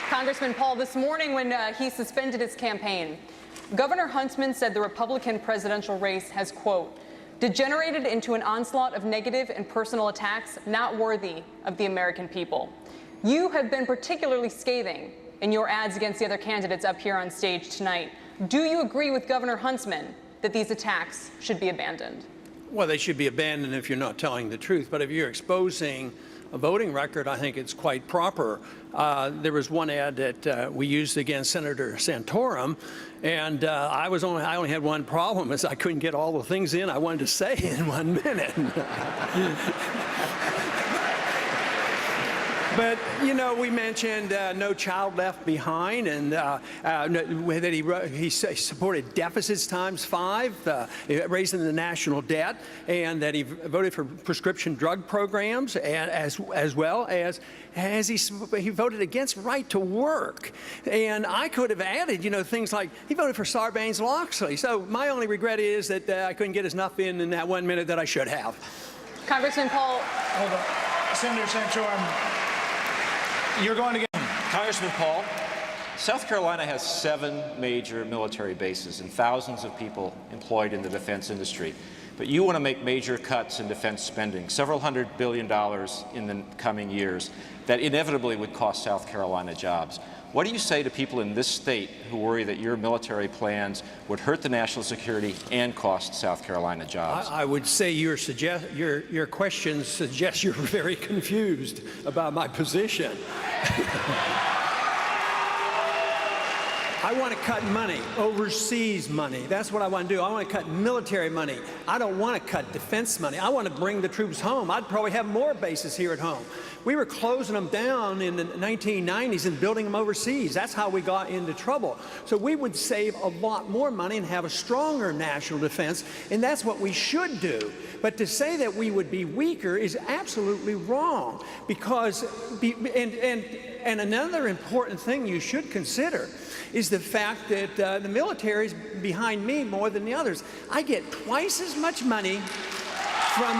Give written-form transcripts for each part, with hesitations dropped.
Congressman Paul, this morning when he suspended his campaign, Governor Huntsman said the Republican presidential race has, quote, degenerated into an onslaught of negative and personal attacks not worthy of the American people. You have been particularly scathing in your ads against the other candidates up here on stage tonight. Do you agree with Governor Huntsman that these attacks should be abandoned? Well, they should be abandoned if you're not telling the truth. But if you're exposing a voting record, I think it's quite proper. There was one ad that we used against Senator Santorum, and I only had one problem, is I couldn't get all the things in I wanted to say in 1 minute. But, you know, we mentioned No Child Left Behind, and that he supported deficits × 5, raising the national debt, and that he voted for prescription drug programs, and as well as he voted against right to work. And I could have added, you know, things like he voted for Sarbanes-Oxley. So my only regret is that I couldn't get enough in that 1 minute that I should have. Congressman Paul. Hold on. Senator Santorum. You're going to get... Congressman Paul, South Carolina has 7 major military bases and thousands of people employed in the defense industry. But you want to make major cuts in defense spending, several $100 billion in the coming years, that inevitably would cost South Carolina jobs. What do you say to people in this state who worry that your military plans would hurt the national security and cost South Carolina jobs? I would say your questions suggest you're very confused about my position. I want to cut money, overseas money. That's what I want to do. I want to cut military money. I don't want to cut defense money. I want to bring the troops home. I'd probably have more bases here at home. We were closing them down in the 1990s and building them overseas. That's how we got into trouble. So we would save a lot more money and have a stronger national defense, and that's what we should do. But to say that we would be weaker is absolutely wrong, because and another important thing you should consider is the fact that the military is behind me more than the others. I get twice as much money from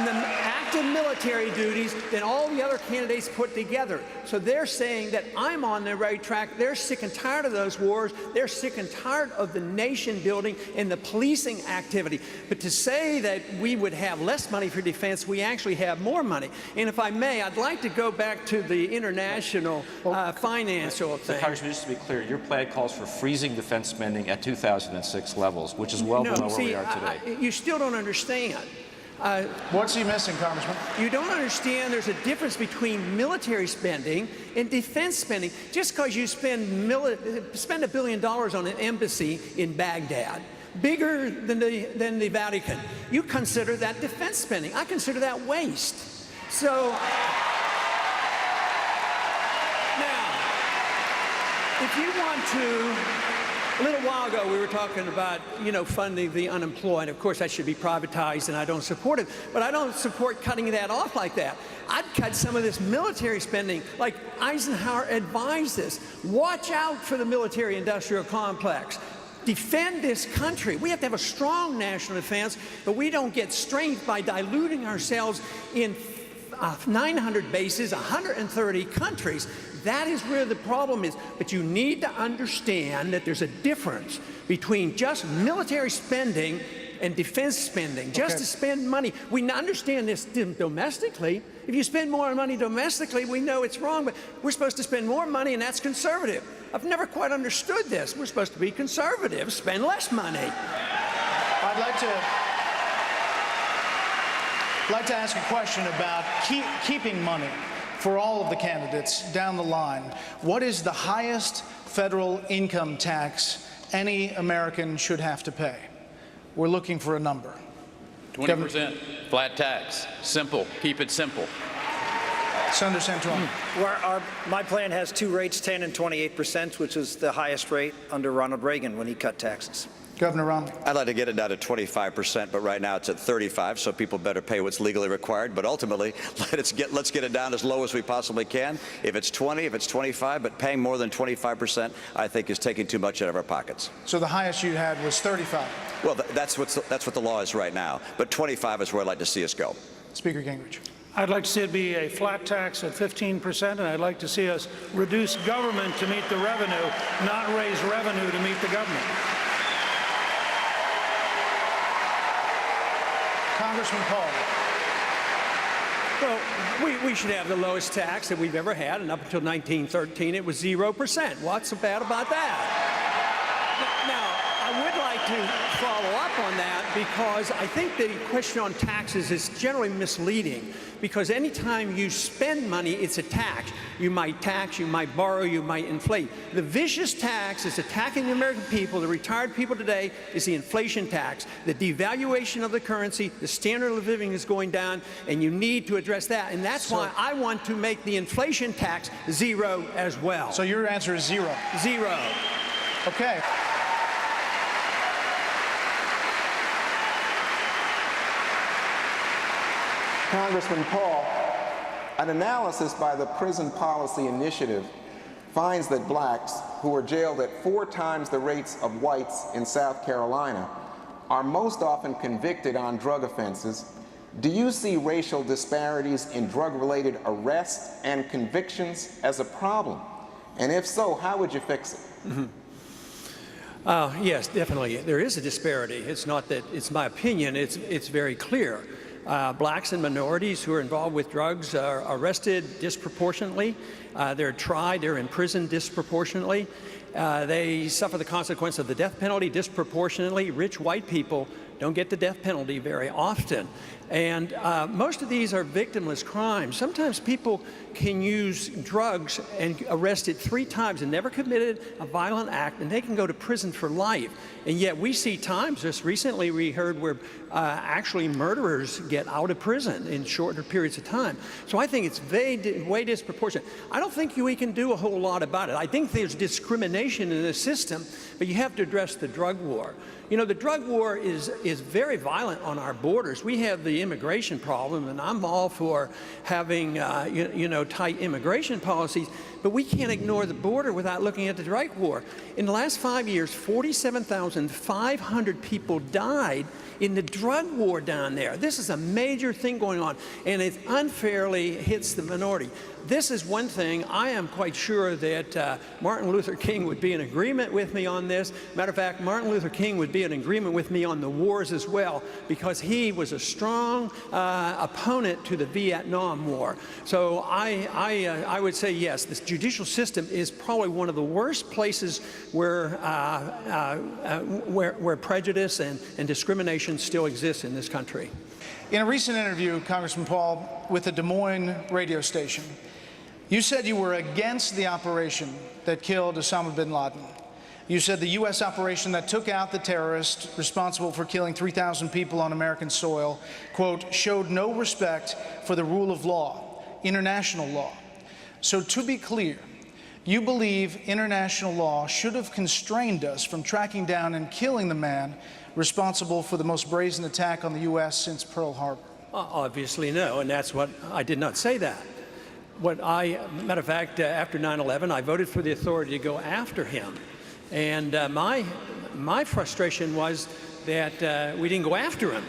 the active military duties than all the other candidates put together. So they're saying that I'm on the right track. They're sick and tired of those wars. They're sick and tired of the nation building and the policing activity. But to say that we would have less money for defense, we actually have more money. And if I may, I'd like to go back to the international financial thing. Congressman, just to be clear, your plan calls for freezing defense spending at 2006 levels, which is well below where we are today. You still don't understand. What's he missing, Congressman? You don't understand there's a difference between military spending and defense spending. Just because you spend $1 billion on an embassy in Baghdad, bigger than the Vatican, you consider that defense spending. I consider that waste. So now, if you want to... A little while ago, we were talking about, you know, funding the unemployed. Of course, that should be privatized, and I don't support it. But I don't support cutting that off like that. I'd cut some of this military spending, like Eisenhower advised us. Watch out for the military-industrial complex. Defend this country. We have to have a strong national defense, but we don't get strength by diluting ourselves in 900 bases, 130 countries. That is where the problem is. But you need to understand that there's a difference between just military spending and defense spending. Just to spend money. We understand this domestically. If you spend more money domestically, we know it's wrong, but we're supposed to spend more money, and that's conservative. I've never quite understood this. We're supposed to be conservative, spend less money. I'd like to ask a question about keeping money for all of the candidates down the line. What is the highest federal income tax any American should have to pay? We're looking for a number. 20% flat tax. Simple. Keep it simple. Senator Santorum. My plan has 2 rates, 10 and 28%, which is the highest rate under Ronald Reagan when he cut taxes. Governor Romney. I'd like to get it down to 25%, but right now it's at 35%, so people better pay what's legally required. But ultimately, let's get it down as low as we possibly can. If it's 20, if it's 25, but paying more than 25%, I think is taking too much out of our pockets. So the highest you had was 35. Well, that's what the law is right now. But 25 is where I'd like to see us go. Speaker Gingrich. I'd like to see it be a flat tax at 15%, and I'd like to see us reduce government to meet the revenue, not raise revenue to meet the government. Congressman Paul. Well, we should have the lowest tax that we've ever had, and up until 1913, it was 0%. What's so bad about that? Now, I would like to follow up on that because I think the question on taxes is generally misleading, because anytime you spend money, it's a tax. You might tax, you might borrow, you might inflate. The vicious tax is attacking the American people, the retired people today, is the inflation tax. The devaluation of the currency, the standard of living is going down, and you need to address that. And that's why I want to make the inflation tax 0 as well. So your answer is 0? 0. Okay. Congressman Paul, an analysis by the Prison Policy Initiative finds that blacks who are jailed at 4 times the rates of whites in South Carolina are most often convicted on drug offenses. Do you see racial disparities in drug-related arrests and convictions as a problem? And if so, how would you fix it? Yes, definitely. There is a disparity. It's not that it's my opinion. It's very clear. Blacks and minorities who are involved with drugs are arrested disproportionately. They're tried, they're imprisoned disproportionately. They suffer the consequence of the death penalty disproportionately. Rich white people don't get the death penalty very often. And most of these are victimless crimes. Sometimes people can use drugs and arrested 3 times and never committed a violent act, and they can go to prison for life. And yet we see times, just recently we heard, where actually murderers get out of prison in shorter periods of time. So I think it's way disproportionate. I don't think we can do a whole lot about it. I think there's discrimination in the system, but you have to address the drug war. You know, the drug war is very violent on our borders. We have the immigration problem, and I'm all for having, tight immigration policies, but we can't ignore the border without looking at the drug war. In the last 5 years, 47,500 people died in the drug war down there. This is a major thing going on, and it unfairly hits the minority. This is one thing I am quite sure that Martin Luther King would be in agreement with me on this. Matter of fact, Martin Luther King would be in agreement with me on the wars as well, because he was a strong opponent to the Vietnam War. So I would say yes, this judicial system is probably one of the worst places where prejudice and discrimination still exists in this country. In a recent interview, Congressman Paul, with the Des Moines radio station, you said you were against the operation that killed Osama bin Laden. You said the U.S. operation that took out the terrorist responsible for killing 3,000 people on American soil, quote, showed no respect for the rule of law, international law. So to be clear, you believe international law should have constrained us from tracking down and killing the man responsible for the most brazen attack on the U.S. since Pearl Harbor? Obviously no, and that's what I did not say that. Matter of fact, after 9/11, I voted for the authority to go after him. And my frustration was that we didn't go after him.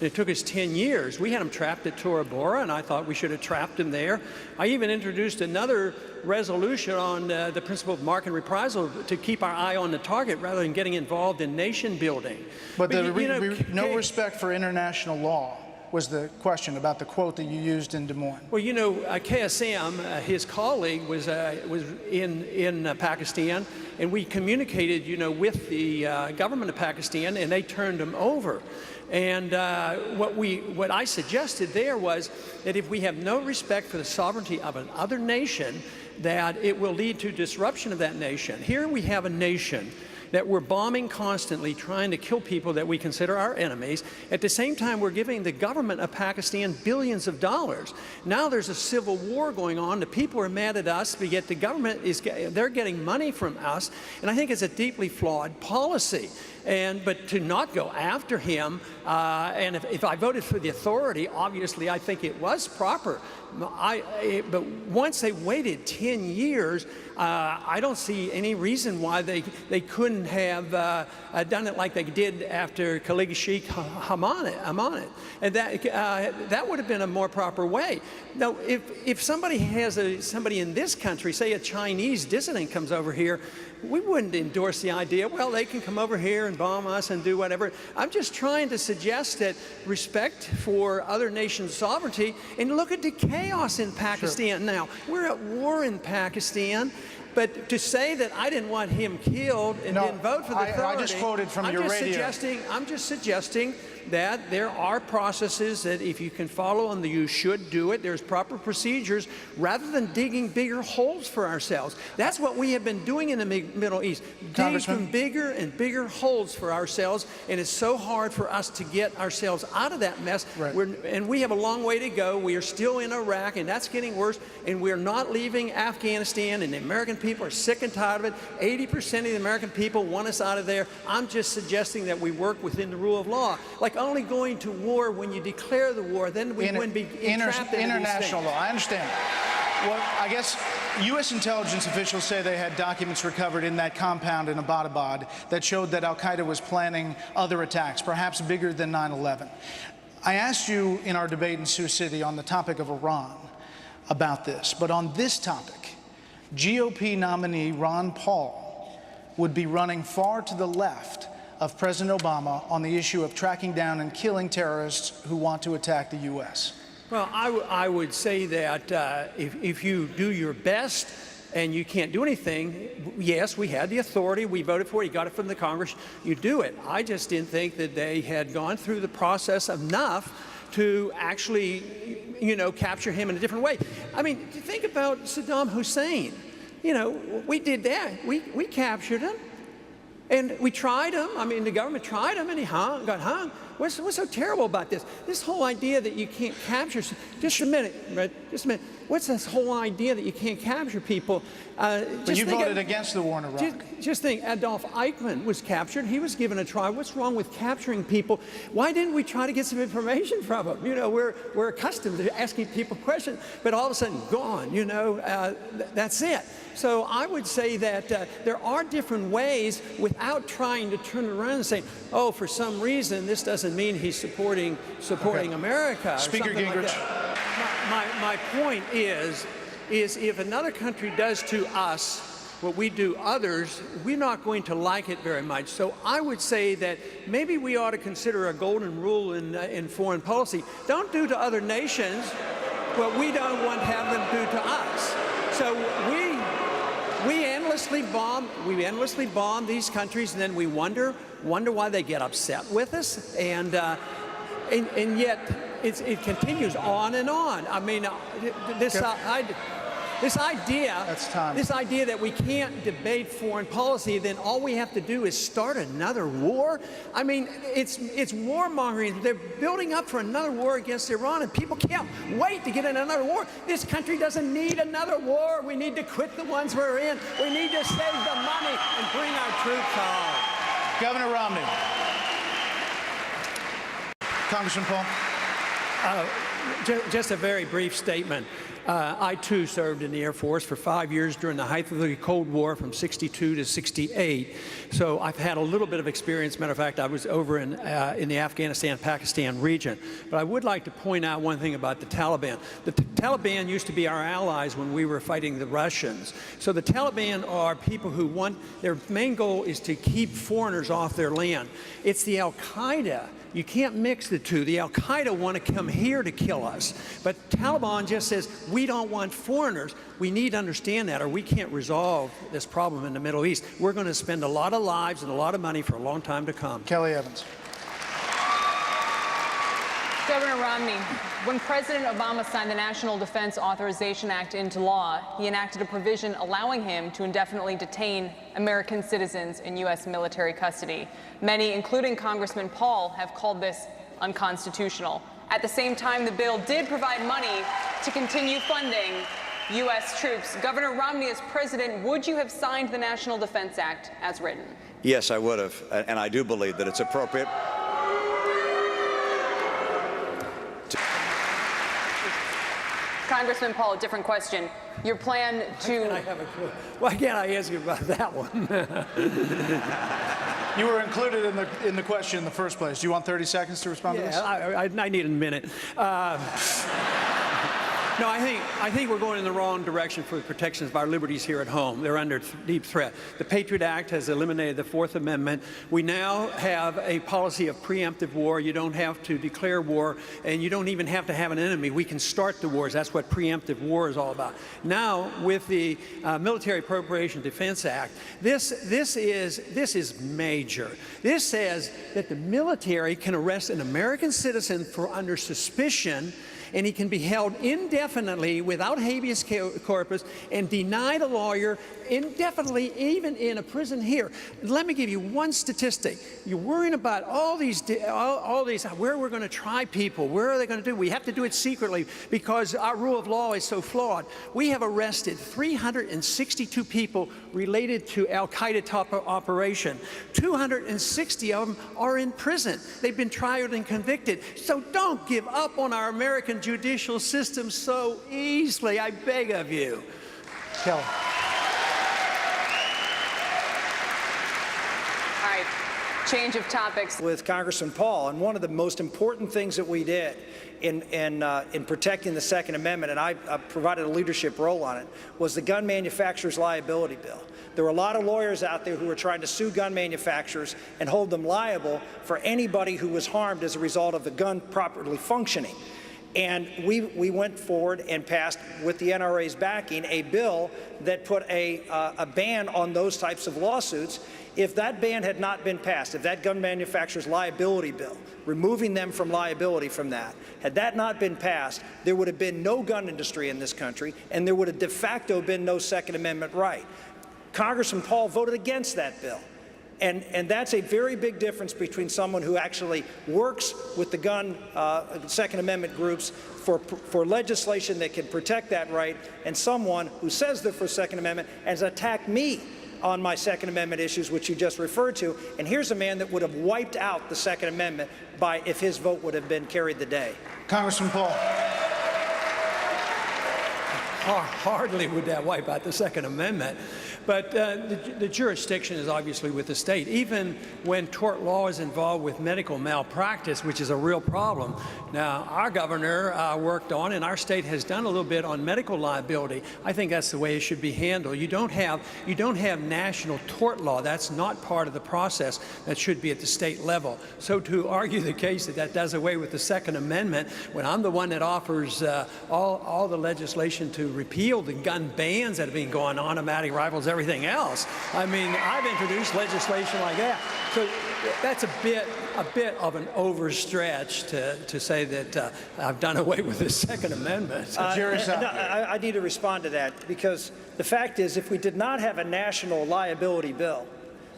It took us 10 years. We had him trapped at Tora Bora, and I thought we should have trapped him there. I even introduced another resolution on the principle of mark and reprisal to keep our eye on the target rather than getting involved in nation building. But no respect for international law was the question about the quote that you used in Des Moines. Well, you know, KSM, his colleague, was in Pakistan, and we communicated, with the government of Pakistan, and they turned him over. And what I suggested there was that if we have no respect for the sovereignty of another nation, that it will lead to disruption of that nation. Here we have a nation that we're bombing constantly, trying to kill people that we consider our enemies. At the same time, we're giving the government of Pakistan billions of dollars. Now there's a civil war going on. The people are mad at us, but yet the government they're getting money from us. And I think it's a deeply flawed policy. but to not go after him, and if I voted for the authority, obviously I think it was proper. But once they waited 10 years, I don't see any reason why they couldn't have done it like they did after Khalid Sheikh Hamad. And that would have been a more proper way. Now, if somebody has somebody in this country, say a Chinese dissident comes over here, we wouldn't endorse the idea, well, they can come over here and bomb us and do whatever. I'm just trying to suggest that respect for other nations' sovereignty, and look at the chaos in Pakistan now. We're at war in Pakistan. But to say that I didn't want him killed and didn't vote for the authority, I just quoted from your radio. I'm just suggesting that there are processes that if you can follow and you should do it, there's proper procedures rather than digging bigger holes for ourselves. That's what we have been doing in the Middle East, digging bigger and bigger holes for ourselves, and it's so hard for us to get ourselves out of that mess. Right. And we have a long way to go. We are still in Iraq, and that's getting worse, and we're not leaving Afghanistan, and the American people are sick and tired of it. 80% of the American people want us out of there. I'm just suggesting that we work within the rule of law. Like only going to war when you declare the war, then we wouldn't be entrapped in international law. I understand. Well, I guess U.S. intelligence officials say they had documents recovered in that compound in Abbottabad that showed that al-Qaeda was planning other attacks, perhaps bigger than 9/11. I asked you in our debate in Sioux City on the topic of Iran about this, but on this topic, GOP nominee Ron Paul would be running far to the left of President Obama on the issue of tracking down and killing terrorists who want to attack the U.S. Well, I would say that if you do your best and you can't do anything, yes, we had the authority, we voted for it, you got it from the Congress, you do it. I just didn't think that they had gone through the process enough to actually, capture him in a different way. I mean, think about Saddam Hussein. We did that. We captured him. And we tried him. I mean, the government tried him, and he got hung. What's so terrible about this? This whole idea that you can't capture. Just a minute, Red. Just a minute. What's this whole idea that you can't capture people? But you voted against the war in Iraq. Just think, Adolf Eichmann was captured. He was given a trial. What's wrong with capturing people? Why didn't we try to get some information from him? We're accustomed to asking people questions, but all of a sudden, gone. That's it. So I would say that there are different ways without trying to turn around and say, oh, for some reason, this doesn't mean he's supporting America. Speaker Gingrich. My point is if another country does to us what we do others, we're not going to like it very much. So I would say that maybe we ought to consider a golden rule in foreign policy. Don't do to other nations what we don't want to have them do to us. So we endlessly bomb these countries, and then we wonder why they get upset with us, and yet it continues on and on. I mean, this idea that we can't debate foreign policy, then all we have to do is start another war. I mean, it's warmongering. They're building up for another war against Iran, and people can't wait to get in another war. This country doesn't need another war. We need to quit the ones we're in. We need to save the money and bring our troops home. Governor Romney. Congressman Paul. Just a very brief statement. I, too, served in the Air Force for 5 years during the height of the Cold War from '62 to '68. So I've had a little bit of experience. Matter of fact, I was over in the Afghanistan-Pakistan region. But I would like to point out one thing about the Taliban. The Taliban used to be our allies when we were fighting the Russians. So the Taliban are people who their main goal is to keep foreigners off their land. It's the Al-Qaeda. You can't mix the two. The Al-Qaeda want to come here to kill us. But Taliban just says, we don't want foreigners. We need to understand that, or we can't resolve this problem in the Middle East. We're going to spend a lot of lives and a lot of money for a long time to come. Kelly Evans. Governor Romney, when President Obama signed the National Defense Authorization Act into law, he enacted a provision allowing him to indefinitely detain American citizens in U.S. military custody. Many, including Congressman Paul, have called this unconstitutional. At the same time, the bill did provide money to continue funding U.S. troops. Governor Romney, as president, would you have signed the National Defense Act as written? Yes, I would have, and I do believe that it's appropriate. Congressman Paul, a different question. Your plan to... Why can't I ask you about that one? You were included in the question in the first place. Do you want 30 seconds to respond to this? Yeah, I need a minute. No, I think we're going in the wrong direction for the protections of our liberties here at home. They're under deep threat. The Patriot Act has eliminated the Fourth Amendment. We now have a policy of preemptive war. You don't have to declare war, and you don't even have to have an enemy. We can start the wars. That's what preemptive war is all about. Now, with the Military Appropriation Defense Act, this is major. This says that the military can arrest an American citizen for under suspicion, and he can be held indefinitely without habeas corpus and denied a lawyer indefinitely, even in a prison here. Let me give you one statistic. You're worrying about all these, where we're going to try people, where are they going to do? We have to do it secretly because our rule of law is so flawed. We have arrested 362 people related to Al-Qaeda top operation. 260 of them are in prison. They've been tried and convicted. So don't give up on our American judicial system so easily, I beg of you. All right, change of topics. With Congressman Paul, and one of the most important things that we did in protecting the Second Amendment, and I provided a leadership role on it, was the gun manufacturers' liability bill. There were a lot of lawyers out there who were trying to sue gun manufacturers and hold them liable for anybody who was harmed as a result of the gun properly functioning. And we went forward and passed, with the NRA's backing, a bill that put a ban on those types of lawsuits. If that ban had not been passed, if that gun manufacturer's liability bill, removing them from liability from that, had that not been passed, there would have been no gun industry in this country, and there would have de facto been no Second Amendment right. Congressman Paul voted against that bill. And that's a very big difference between someone who actually works with the gun Second Amendment groups for legislation that can protect that right, and someone who says they're for Second Amendment and has attacked me on my Second Amendment issues, which you just referred to. And here's a man that would have wiped out the Second Amendment if his vote would have been carried the day. Congressman Paul. Hardly would that wipe out the Second Amendment. But the jurisdiction is obviously with the state. Even when tort law is involved with medical malpractice, which is a real problem. Now, our governor worked on, and our state has done a little bit on medical liability. I think that's the way it should be handled. You don't have national tort law. That's not part of the process. That should be at the state level. So to argue the case that does away with the Second Amendment, when I'm the one that offers all the legislation to repeal the gun bans that have been going on, automatic rifles, everything else. I mean, I've introduced legislation like that. So that's a bit of an overstretch to say that I've done away with the Second Amendment. I need to respond to that, because the fact is, if we did not have a national liability bill,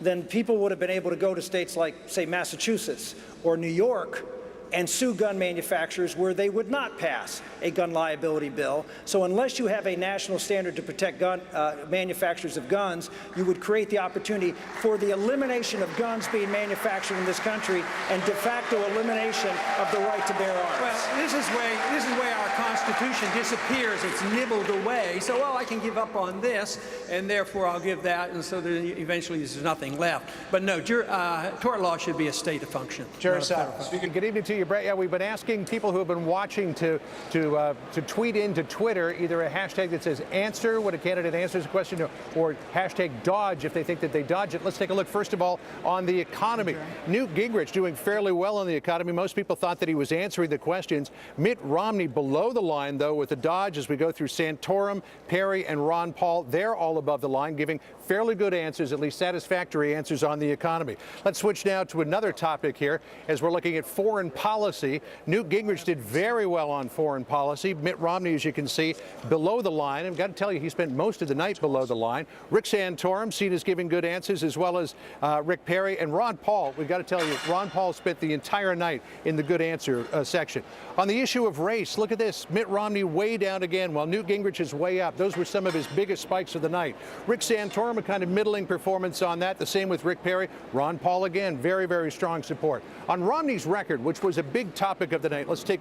then people would have been able to go to states like, say, Massachusetts or New York and sue gun manufacturers where they would not pass a gun liability bill. So unless you have a national standard to protect gun manufacturers of guns, you would create the opportunity for the elimination of guns being manufactured in this country and de facto elimination of the right to bear arms. Well, this is where our Constitution disappears. It's nibbled away. So, well, I can give up on this, and therefore I'll give that, and so eventually there's nothing left. But no, tort law should be a state of function. Speaker, good evening to you, Brett. Yeah, we've been asking people who have been watching to tweet into Twitter either a hashtag that says answer when a candidate answers a question, or hashtag dodge if they think that they dodge it. Let's take a look, first of all, on the economy. Newt Gingrich doing fairly well on the economy. Most people thought that he was answering the questions. Mitt Romney below the line, though, with a dodge as we go through Santorum, Perry, and Ron Paul. They're all above the line, giving fairly good answers, at least satisfactory answers on the economy. Let's switch now to another topic here as we're looking at foreign policy. policy. Newt Gingrich did very well on foreign policy. Mitt Romney, as you can see, below the line. I've got to tell you, he spent most of the night below the line. Rick Santorum, seen as giving good answers, as well as Rick Perry. And Ron Paul, we've got to tell you, Ron Paul spent the entire night in the good answer section. On the issue of race, look at this. Mitt Romney way down again, while Newt Gingrich is way up. Those were some of his biggest spikes of the night. Rick Santorum, a kind of middling performance on that. The same with Rick Perry. Ron Paul again, very, very strong support. On Romney's record, which was a big topic of the night, let's take